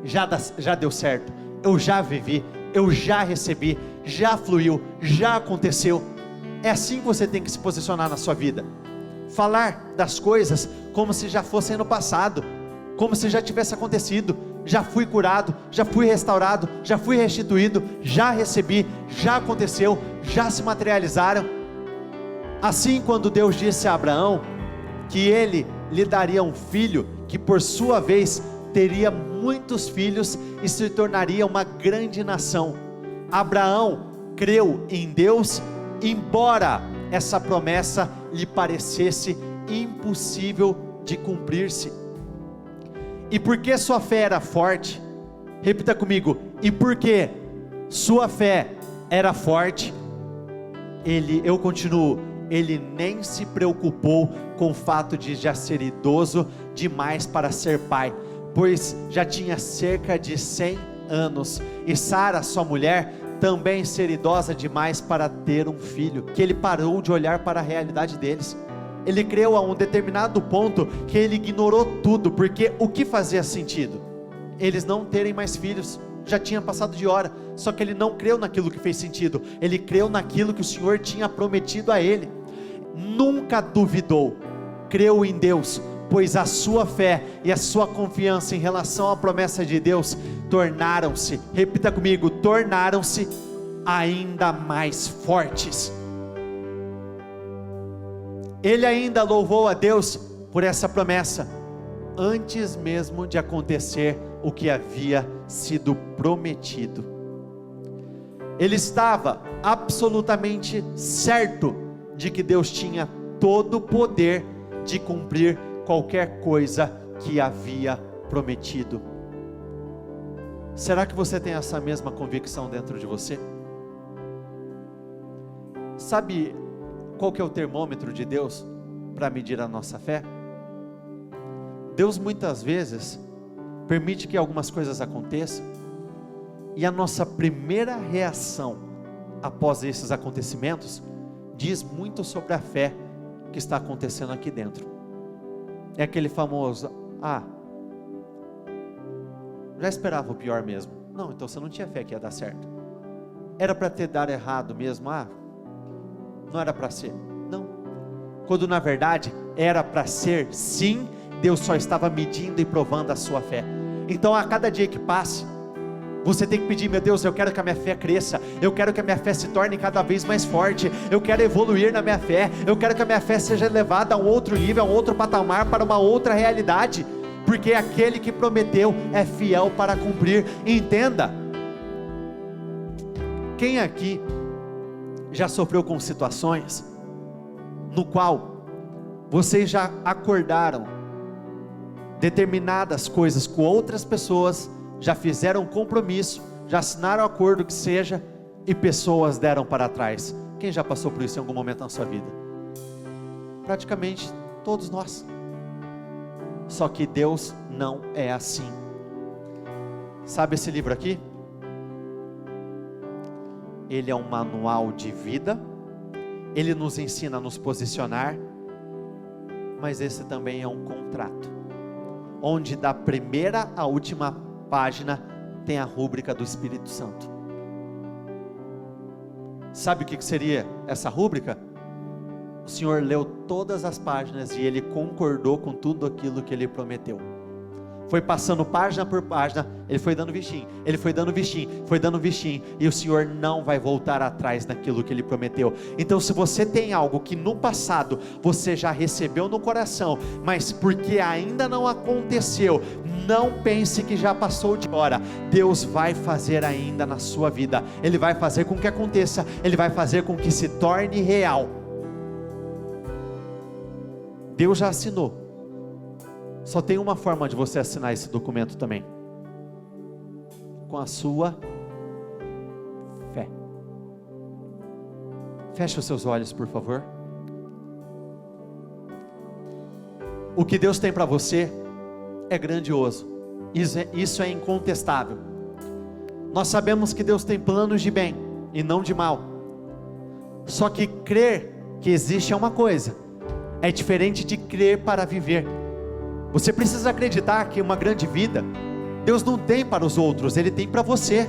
já deu certo, eu já vivi, eu já recebi, já fluiu, já aconteceu. É assim que você tem que se posicionar na sua vida. Falar das coisas como se já fossem no passado, como se já tivesse acontecido. Já fui curado, já fui restaurado, já fui restituído, já recebi, já aconteceu, já se materializaram. Assim, quando Deus disse a Abraão que ele lhe daria um filho, que por sua vez teria muitos filhos e se tornaria uma grande nação, Abraão creu em Deus, embora essa promessa lhe parecesse impossível de cumprir-se. E porque sua fé era forte, repita comigo, e porque sua fé era forte, ele nem se preocupou com o fato de já ser idoso demais para ser pai, pois já tinha cerca de 100 anos, e Sara, sua mulher, também ser idosa demais para ter um filho, que ele parou de olhar para a realidade deles. Ele creu a um determinado ponto que ele ignorou tudo, porque o que fazia sentido? Eles não terem mais filhos, já tinha passado de hora, só que ele não creu naquilo que fez sentido, ele creu naquilo que o Senhor tinha prometido a ele. Nunca duvidou, creu em Deus, pois a sua fé e a sua confiança em relação à promessa de Deus tornaram-se, repita comigo, tornaram-se ainda mais fortes. Ele ainda louvou a Deus por essa promessa, antes mesmo de acontecer o que havia sido prometido. Ele estava absolutamente certo de que Deus tinha todo o poder de cumprir qualquer coisa que havia prometido. Será que você tem essa mesma convicção dentro de você? Sabe qual que é o termômetro de Deus para medir a nossa fé? Deus muitas vezes permite que algumas coisas aconteçam, e a nossa primeira reação após esses acontecimentos diz muito sobre a fé que está acontecendo aqui dentro. É aquele famoso: já esperava o pior mesmo. Não, então você não tinha fé que ia dar certo. Era para ter dado errado mesmo? Não era para ser. Não. Quando na verdade era para ser sim, Deus só estava medindo e provando a sua fé. Então a cada dia que passe, você tem que pedir: meu Deus, eu quero que a minha fé cresça, eu quero que a minha fé se torne cada vez mais forte, eu quero evoluir na minha fé, eu quero que a minha fé seja levada a um outro nível, a um outro patamar, para uma outra realidade, porque aquele que prometeu é fiel para cumprir. Entenda, quem aqui já sofreu com situações no qual vocês já acordaram determinadas coisas com outras pessoas, já fizeram compromisso, já assinaram acordo que seja, e pessoas deram para trás? Quem já passou por isso em algum momento na sua vida? Praticamente todos nós. Só que Deus não é assim. Sabe esse livro aqui? Ele é um manual de vida, ele nos ensina a nos posicionar, mas esse também é um contrato, onde da primeira à última página tem a rúbrica do Espírito Santo. Sabe o que seria essa rúbrica? O Senhor leu todas as páginas e Ele concordou com tudo aquilo que Ele prometeu. Foi passando página por página, Ele foi dando vistinho, Ele foi dando vistinho, foi dando vistinho, e o Senhor não vai voltar atrás naquilo que Ele prometeu. Então se você tem algo que no passado você já recebeu no coração, mas porque ainda não aconteceu, não pense que já passou de hora. Deus vai fazer ainda na sua vida, Ele vai fazer com que aconteça, Ele vai fazer com que se torne real. Deus já assinou. Só tem uma forma de você assinar esse documento também: com a sua fé. Feche os seus olhos, por favor. O que Deus tem para você é grandioso, isso é incontestável. Nós sabemos que Deus tem planos de bem e não de mal. Só que crer que existe é uma coisa, é diferente de crer para viver. Você precisa acreditar que uma grande vida Deus não tem para os outros, Ele tem para você.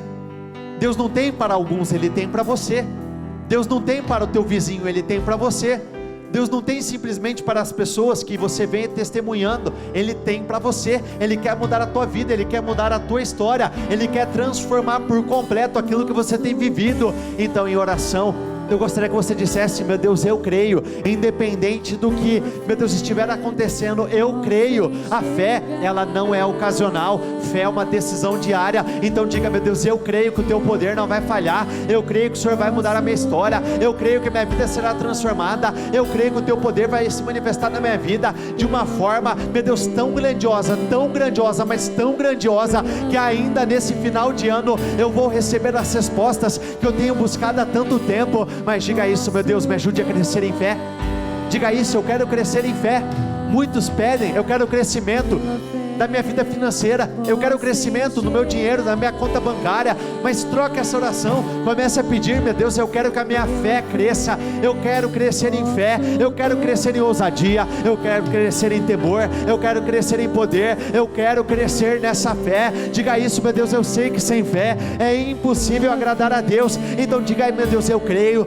Deus não tem para alguns, Ele tem para você. Deus não tem para o teu vizinho, Ele tem para você. Deus não tem simplesmente para as pessoas que você vem testemunhando, Ele tem para você. Ele quer mudar a tua vida, Ele quer mudar a tua história, Ele quer transformar por completo aquilo que você tem vivido. Então, em oração, eu gostaria que você dissesse: meu Deus, eu creio, independente do que, meu Deus, estiver acontecendo, eu creio. A fé, ela não é ocasional, fé é uma decisão diária. Então diga: meu Deus, eu creio que o teu poder não vai falhar, eu creio que o Senhor vai mudar a minha história, eu creio que a minha vida será transformada, eu creio que o teu poder vai se manifestar na minha vida de uma forma, meu Deus, tão grandiosa, mas tão grandiosa, que ainda nesse final de ano eu vou receber as respostas que eu tenho buscado há tanto tempo. Mas diga isso: meu Deus, me ajude a crescer em fé. Diga isso: eu quero crescer em fé. Muitos pedem: eu quero crescimento da minha vida financeira, eu quero crescimento no meu dinheiro, na minha conta bancária. Mas troca essa oração, comece a pedir: meu Deus, eu quero que a minha fé cresça, eu quero crescer em fé, eu quero crescer em ousadia, eu quero crescer em temor, eu quero crescer em poder, eu quero crescer nessa fé. Diga isso: meu Deus, eu sei que sem fé é impossível agradar a Deus. Então diga aí: meu Deus, eu creio.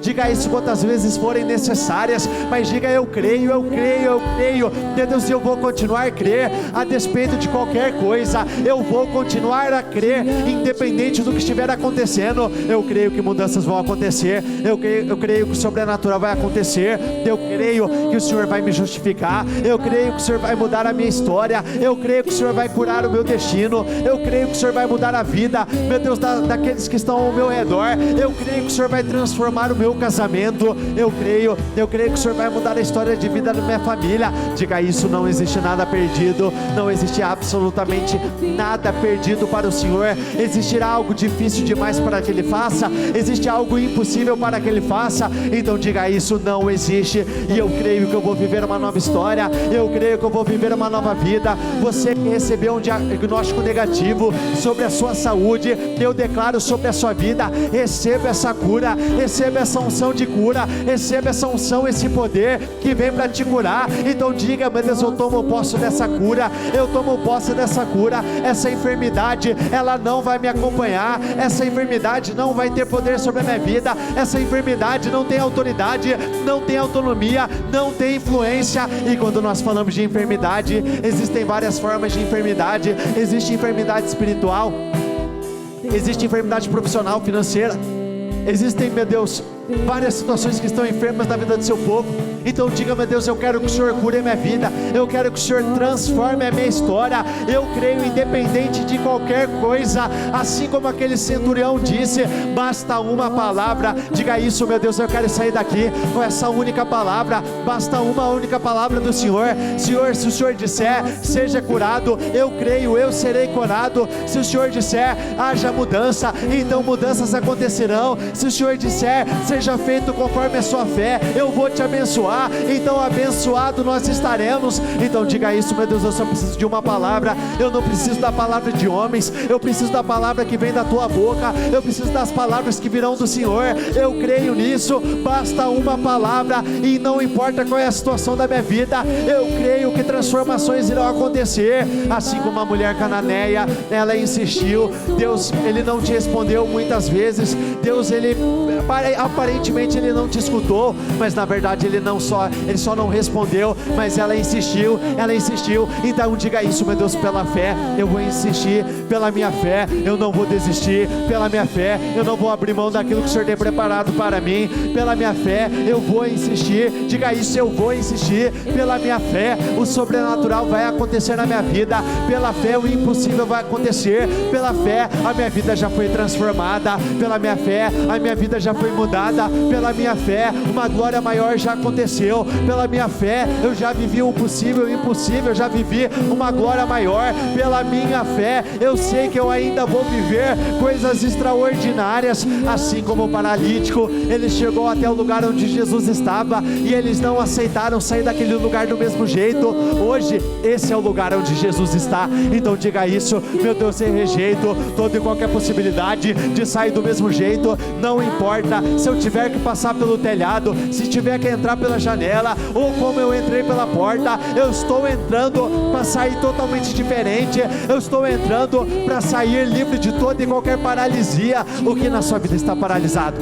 Diga isso quantas vezes forem necessárias, mas diga: eu creio, meu Deus, eu vou continuar a crer. acontecer, a despeito de qualquer coisa. Eu vou continuar a crer, independente do que estiver acontecendo. Eu creio que mudanças vão acontecer, eu creio que o sobrenatural vai acontecer, eu creio que o Senhor vai me justificar, eu creio que o Senhor vai mudar a minha história, eu creio que o Senhor vai curar o meu destino, eu creio que o Senhor vai mudar a vida, meu Deus, daqueles que estão ao meu redor. Eu creio que o Senhor vai transformar o meu casamento, eu creio que o Senhor vai mudar a história de vida da minha família. Diga isso: não existe nada perdido, não existe absolutamente nada perdido para o Senhor. Existirá algo difícil demais para que Ele faça? Existe algo impossível para que Ele faça? Então diga isso: não existe. E eu creio que eu vou viver uma nova história, eu creio que eu vou viver uma nova vida. Você que recebeu um diagnóstico negativo sobre a sua saúde, eu declaro sobre a sua vida: receba essa cura, receba essa unção de cura, receba essa unção, esse poder que vem para te curar. Então diga: meu Deus, eu tomo posse dessa cura, eu tomo posse dessa cura. Essa enfermidade, ela não vai me acompanhar, essa enfermidade não vai ter poder sobre a minha vida, essa enfermidade não tem autoridade, não tem autonomia, não tem influência. E quando nós falamos de enfermidade, existem várias formas de enfermidade. Existe enfermidade espiritual, existe enfermidade profissional, financeira, existem, meu Deus, várias situações que estão enfermas na vida do seu povo. Então diga: meu Deus, eu quero que o Senhor cure a minha vida, eu quero que o Senhor transforme a minha história. Eu creio, independente de qualquer coisa, assim como aquele centurião disse: basta uma palavra. Diga isso: meu Deus, eu quero sair daqui com essa única palavra, basta uma única palavra do Senhor. Senhor, se o Senhor disser seja curado, eu creio, eu serei curado. Se o Senhor disser haja mudança, então mudanças acontecerão. Se o Senhor disser seja feito conforme a sua fé, eu vou te abençoar, então abençoado nós estaremos. Então diga isso: meu Deus, eu só preciso de uma palavra, eu não preciso da palavra de homens, eu preciso da palavra que vem da tua boca, eu preciso das palavras que virão do Senhor. Eu creio nisso, basta uma palavra, e não importa qual é a situação da minha vida, eu creio que transformações irão acontecer. Assim como a mulher cananeia, ela insistiu, Deus, Ele não te respondeu muitas vezes, Deus, Ele aparentemente Ele não te escutou, mas na verdade Ele só não respondeu, mas ela insistiu. Então diga isso: meu Deus, pela fé eu vou insistir, pela minha fé eu não vou desistir, pela minha fé eu não vou abrir mão daquilo que o Senhor tem preparado para mim, pela minha fé eu vou insistir. Diga isso: eu vou insistir, pela minha fé o sobrenatural vai acontecer na minha vida, pela fé o impossível vai acontecer, pela fé a minha vida já foi transformada, pela minha fé a minha vida já foi mudada, pela minha fé uma glória maior já aconteceu, pela minha fé eu já vivi o possível, o impossível, eu já vivi uma glória maior, pela minha fé eu sei que eu ainda vou viver coisas extraordinárias. Assim como o paralítico, ele chegou até o lugar onde Jesus estava, e eles não aceitaram sair daquele lugar do mesmo jeito. Hoje esse é o lugar onde Jesus está. Então diga isso: meu Deus, eu rejeito toda e qualquer possibilidade de sair do mesmo jeito. Não importa se eu tiver que passar pelo telhado, se tiver que entrar pela janela, ou como eu entrei pela porta, eu estou entrando para sair totalmente diferente. Eu estou entrando para sair livre de toda e qualquer paralisia. O que na sua vida está paralisado?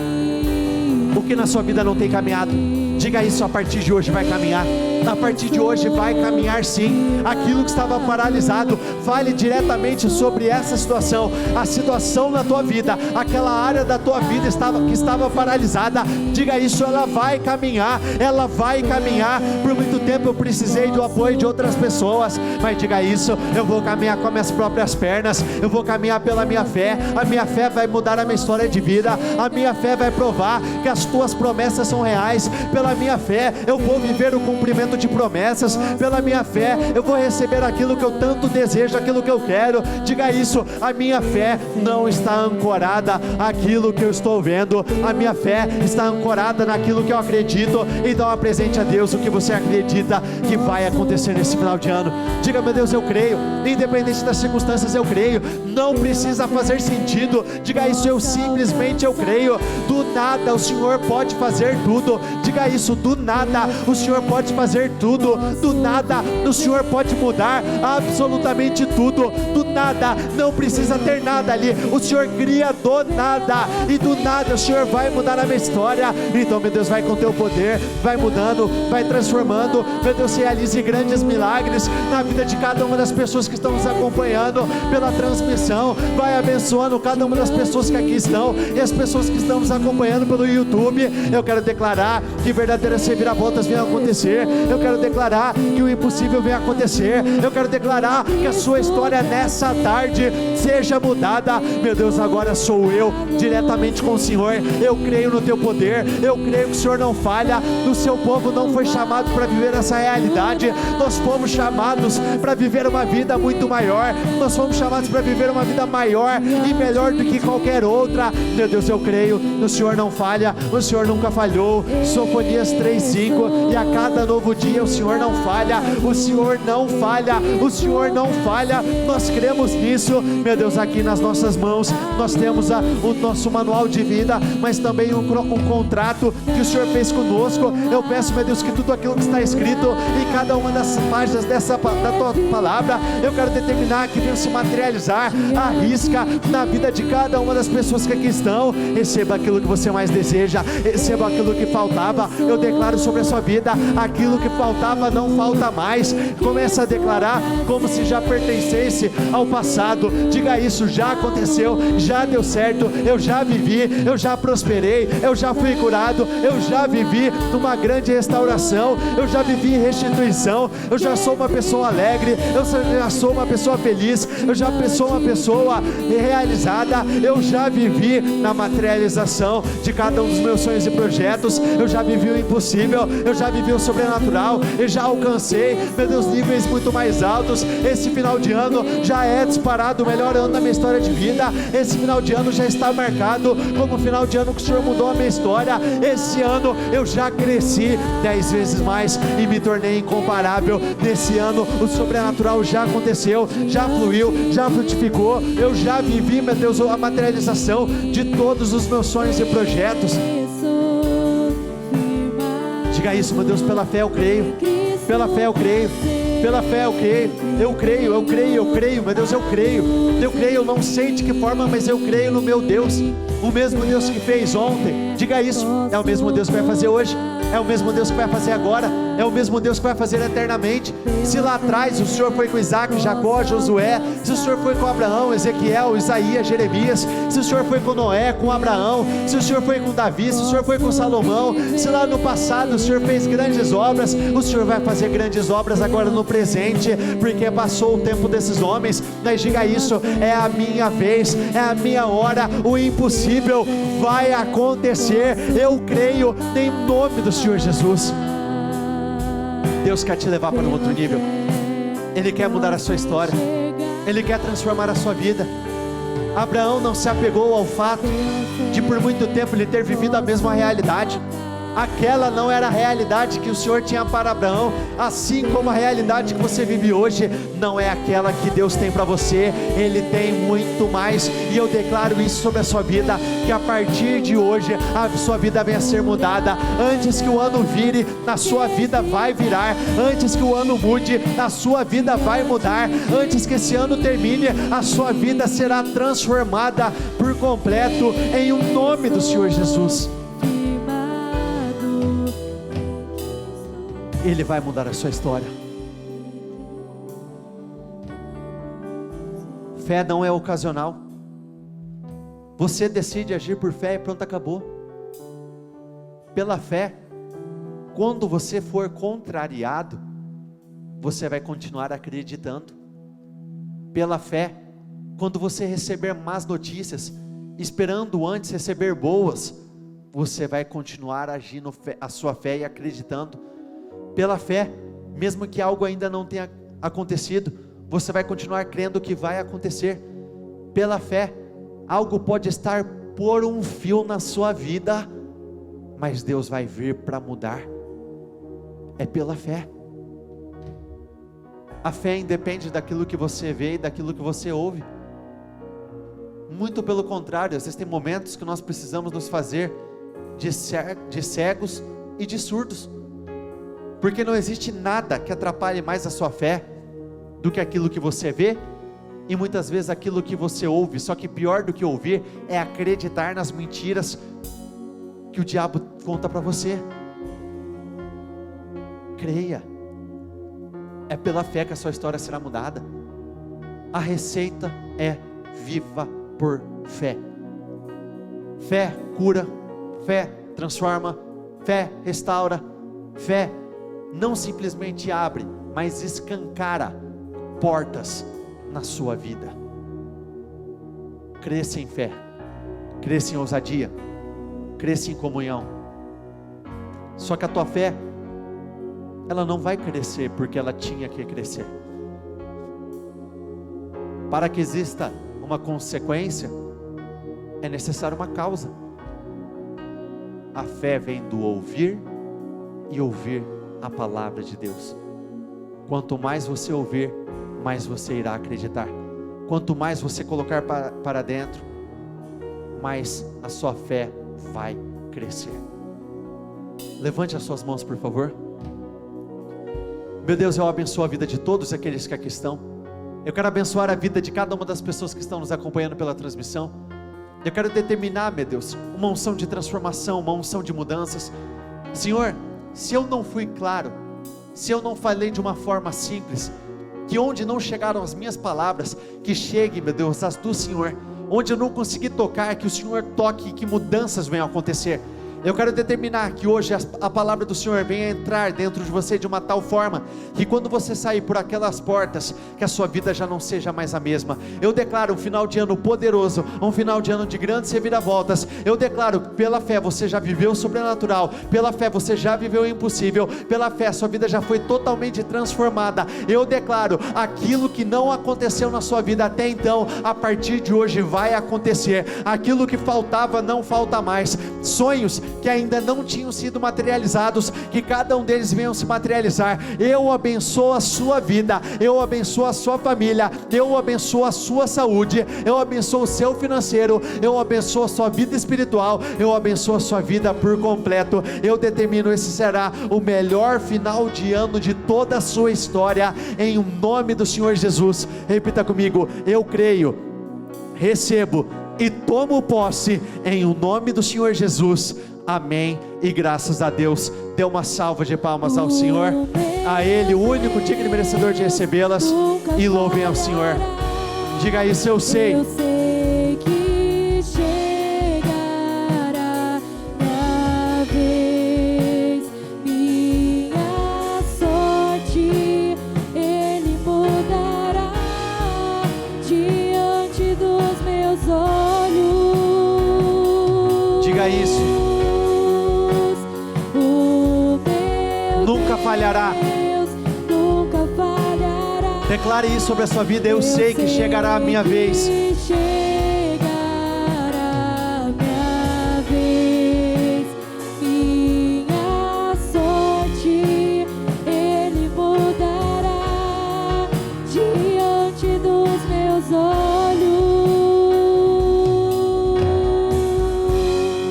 O que na sua vida não tem caminhado? Diga isso: a partir de hoje vai caminhar. A partir de hoje vai caminhar sim. Aquilo que estava paralisado, fale diretamente sobre essa situação, a situação na tua vida, aquela área da tua vida que estava paralisada. Diga isso: ela vai caminhar, ela vai caminhar. Por muito tempo eu precisei do apoio de outras pessoas, mas diga isso: eu vou caminhar com as minhas próprias pernas, eu vou caminhar pela minha fé. A minha fé vai mudar a minha história de vida, a minha fé vai provar que as tuas promessas são reais. Pela minha fé eu vou viver o cumprimento de promessas, pela minha fé eu vou receber aquilo que eu tanto desejo, aquilo que eu quero. Diga isso: a minha fé não está ancorada naquilo que eu estou vendo, a minha fé está ancorada naquilo que eu acredito. Então apresente a Deus o que você acredita que vai acontecer nesse final de ano. Diga: meu Deus, eu creio, independente das circunstâncias eu creio. Não precisa fazer sentido. Diga isso: eu simplesmente eu creio. Do nada o Senhor pode fazer tudo. Diga Diga isso: do nada o Senhor pode fazer tudo, do nada o Senhor pode mudar absolutamente tudo, do nada, não precisa ter nada ali, o Senhor cria do nada, e do nada o Senhor vai mudar a minha história. Então, meu Deus, vai com teu poder, vai mudando, vai transformando, meu Deus, realize grandes milagres na vida de cada uma das pessoas que estão nos acompanhando pela transmissão, vai abençoando cada uma das pessoas que aqui estão, e as pessoas que estão nos acompanhando pelo YouTube. Eu quero declarar que verdadeiras reviravoltas venham acontecer, eu quero declarar que o impossível venha acontecer, eu quero declarar que a sua história nessa tarde seja mudada. Meu Deus, agora sou eu diretamente com o Senhor, eu creio no teu poder, eu creio que o Senhor não falha, o seu povo não foi chamado para viver essa realidade, nós fomos chamados para viver uma vida muito maior, nós fomos chamados para viver uma vida maior e melhor do que qualquer outra. Meu Deus, eu creio, o Senhor não falha, o Senhor nunca falhou. Sofonias 3:5, e a cada novo dia o Senhor não falha, o Senhor não falha, o Senhor não falha. Nós cremos nisso. Meu Deus, aqui nas nossas mãos nós temos o nosso manual de vida, mas também um contrato que o Senhor fez conosco. Eu peço, meu Deus, que tudo aquilo que está escrito em cada uma das páginas da tua palavra, eu quero determinar que venha se materializar à risca na vida de cada uma das pessoas que aqui estão. Receba aquilo que você mais deseja, receba aquilo que faltava. Eu declaro sobre a sua vida: aquilo que faltava não falta mais. Começa a declarar como se já pertencesse ao passado. Diga isso: já aconteceu, já deu certo, eu já vivi, eu já prosperei, eu já fui curado, eu já vivi numa grande restauração, eu já vivi restituição, eu já sou uma pessoa alegre, eu já sou uma pessoa feliz, eu já sou uma pessoa realizada, eu já vivi na materialização de cada um dos meus sonhos e projetos, eu já vivi o impossível, eu já vivi o sobrenatural, eu já alcancei, meu Deus, níveis muito mais altos. Esse final de ano já é disparado o melhor ano da minha história de vida. Esse final de ano já está marcado como o final de ano que o Senhor mudou a minha história. Esse ano eu já cresci 10 vezes mais e me tornei incomparável. Nesse ano o sobrenatural já aconteceu, já fluiu, já frutificou. Eu já vivi, meu Deus, a materialização de todos os meus sonhos e projetos. Diga isso, meu Deus: pela fé eu creio, pela fé eu creio, pela fé eu creio, eu creio, eu creio, eu creio, meu Deus, eu creio, eu não sei de que forma, mas eu creio no meu Deus, o mesmo Deus que fez ontem. Diga isso: é o mesmo Deus que vai fazer hoje, é o mesmo Deus que vai fazer agora, é o mesmo Deus que vai fazer eternamente. Se lá atrás o Senhor foi com Isaac, Jacó, Josué, se o Senhor foi com Abraão, Ezequiel, Isaías, Jeremias, se o Senhor foi com Noé, com Abraão, se o Senhor foi com Davi, se o Senhor foi com Salomão, se lá no passado o Senhor fez grandes obras, o Senhor vai fazer grandes obras agora no presente, porque passou o tempo desses homens. Mas diga isso: é a minha vez, é a minha hora, o impossível vai acontecer. Eu creio em nome do Senhor Jesus. Deus quer te levar para um outro nível, Ele quer mudar a sua história, Ele quer transformar a sua vida. Abraão não se apegou ao fato de por muito tempo ele ter vivido a mesma realidade. Aquela não era a realidade que o Senhor tinha para Abraão, assim como a realidade que você vive hoje não é aquela que Deus tem para você. Ele tem muito mais, e eu declaro isso sobre a sua vida, que a partir de hoje a sua vida venha a ser mudada. Antes que o ano vire, na sua vida vai virar. Antes que o ano mude, a sua vida vai mudar. Antes que esse ano termine, a sua vida será transformada por completo, em o nome do Senhor Jesus. Ele vai mudar a sua história. Fé não é ocasional. Você decide agir por fé e pronto, acabou. Pela fé, quando você for contrariado, você vai continuar acreditando. Pela fé, quando você receber más notícias, esperando antes receber boas, você vai continuar agindo a sua fé e acreditando. Pela fé, mesmo que algo ainda não tenha acontecido, você vai continuar crendo que vai acontecer. Pela fé, algo pode estar por um fio na sua vida, mas Deus vai vir para mudar. É pela fé. A fé independe daquilo que você vê e daquilo que você ouve. Muito pelo contrário, existem momentos que nós precisamos nos fazer de cegos e de surdos, porque não existe nada que atrapalhe mais a sua fé do que aquilo que você vê, e muitas vezes aquilo que você ouve. Só que pior do que ouvir é acreditar nas mentiras que o diabo conta para você. Creia, é pela fé que a sua história será mudada. A receita é: viva por fé. Fé cura, fé transforma, fé restaura, fé não simplesmente abre, mas escancara portas na sua vida. Cresça em fé, cresça em ousadia, cresça em comunhão. Só que a tua fé, ela não vai crescer porque ela tinha que crescer. Para que exista uma consequência, é necessária uma causa. A fé vem do ouvir e ouvir a palavra de Deus. Quanto mais você ouvir, mais você irá acreditar. Quanto mais você colocar para dentro, mais a sua fé vai crescer. Levante as suas mãos, por favor. Meu Deus, eu abençoo a vida de todos aqueles que aqui estão. Eu quero abençoar a vida de cada uma das pessoas que estão nos acompanhando pela transmissão. Eu quero determinar, meu Deus, uma unção de transformação, uma unção de mudanças. Senhor, se eu não fui claro, se eu não falei de uma forma simples, que onde não chegaram as minhas palavras, que chegue, meu Deus, as do Senhor. Onde eu não consegui tocar, que o Senhor toque e que mudanças venham a acontecer. Eu quero determinar que hoje a palavra do Senhor venha entrar dentro de você de uma tal forma, que quando você sair por aquelas portas, que a sua vida já não seja mais a mesma. Eu declaro um final de ano poderoso, um final de ano de grandes reviravoltas. Eu declaro que pela fé você já viveu o sobrenatural, pela fé você já viveu o impossível, pela fé sua vida já foi totalmente transformada. Eu declaro, aquilo que não aconteceu na sua vida até então, a partir de hoje vai acontecer. Aquilo que faltava não falta mais. Sonhos que ainda não tinham sido materializados, que cada um deles venham se materializar. Eu abençoo a sua vida, eu abençoo a sua família, eu abençoo a sua saúde, eu abençoo o seu financeiro, eu abençoo a sua vida espiritual, eu abençoo a sua vida por completo. Eu determino, esse será o melhor final de ano de toda a sua história, em o nome do Senhor Jesus. Repita comigo: eu creio, recebo e tomo posse em o nome do Senhor Jesus. Amém e graças a Deus. Dê uma salva de palmas ao Senhor, a Ele, o único digno e merecedor de recebê-las, e louvem ao Senhor. Diga isso: eu sei. Eu sei que chegará minha vez, minha sorte Ele mudará diante dos meus olhos. Diga isso. Nunca falhará. Nunca falhará. Declare isso sobre a sua vida: eu sei que chegará a minha vez. Chegará minha vez, minha sorte Ele mudará diante dos meus olhos.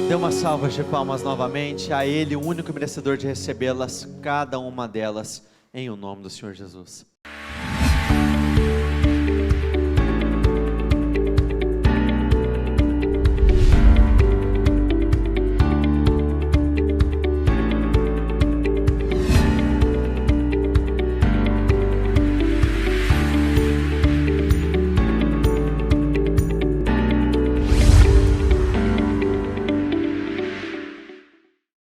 Dê uma salva de palmas novamente a Ele, o único merecedor de recebê-las, cada uma delas, em o nome do Senhor Jesus.